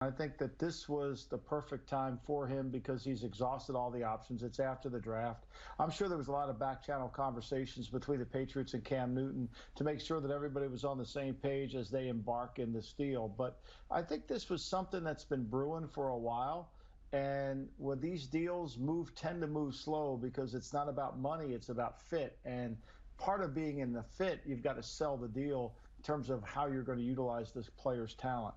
I think that this was the perfect time for him because he's exhausted all the options. It's after the draft. I'm sure there was a lot of back channel conversations between the Patriots and Cam Newton to make sure that everybody was on the same page as they embark in this deal. But I think this was something that's been brewing for a while. And when these deals tend to move slow because it's not about money, it's about fit. And part of being in the fit, you've got to sell the deal in terms of how you're going to utilize this player's talent.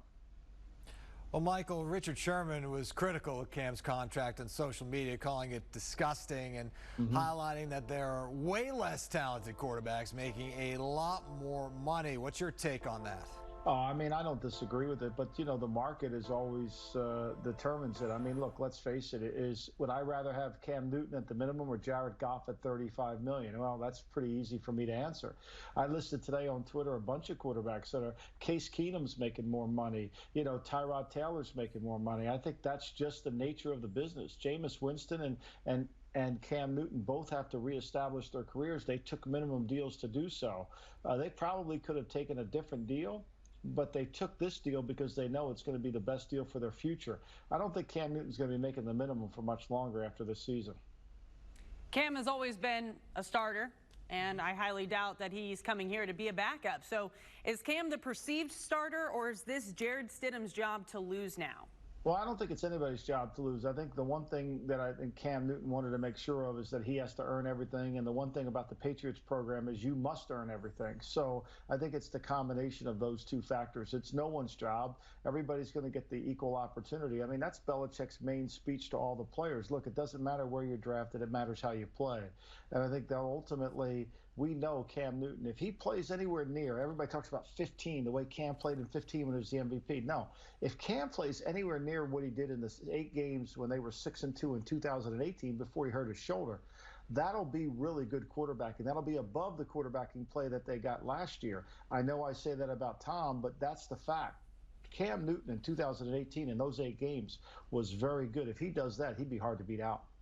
Well, Michael, Richard Sherman was critical of Cam's contract on social media, calling it disgusting and highlighting that there are way less talented quarterbacks making a lot more money. What's your take on that? Oh, I mean, I don't disagree with it, but the market is always determines it. I mean, look, let's face it. Would I rather have Cam Newton at the minimum or Jared Goff at 35 million? Well, that's pretty easy for me to answer. I listed today on Twitter a bunch of quarterbacks that are Case Keenum's making more money. Tyrod Taylor's making more money. I think that's just the nature of the business. Jameis Winston and Cam Newton both have to reestablish their careers. They took minimum deals to do so. They probably could have taken a different deal, but they took this deal because they know it's going to be the best deal for their future. I don't think Cam Newton's going to be making the minimum for much longer after this season. Cam has always been a starter, and I highly doubt that he's coming here to be a backup. So is Cam the perceived starter, or is this Jared Stidham's job to lose now? Well, I don't think it's anybody's job to lose. I think the one thing that I think Cam Newton wanted to make sure of is that he has to earn everything. And the one thing about the Patriots program is you must earn everything. So I think it's the combination of those two factors. It's no one's job. Everybody's going to get the equal opportunity. I mean, that's Belichick's main speech to all the players. Look, it doesn't matter where you're drafted. It matters how you play. And I think that ultimately we know Cam Newton, if he plays anywhere near, everybody talks about 15, the way Cam played in 15 when he was the MVP. No, if Cam plays anywhere near what he did in the 8 games when they were 6-2 in 2018 before he hurt his shoulder, that'll be really good quarterbacking. That'll be above the quarterbacking play that they got last year. I know I say that about Tom, but that's the fact. Cam Newton in 2018 in those 8 games was very good. If he does that, he'd be hard to beat out.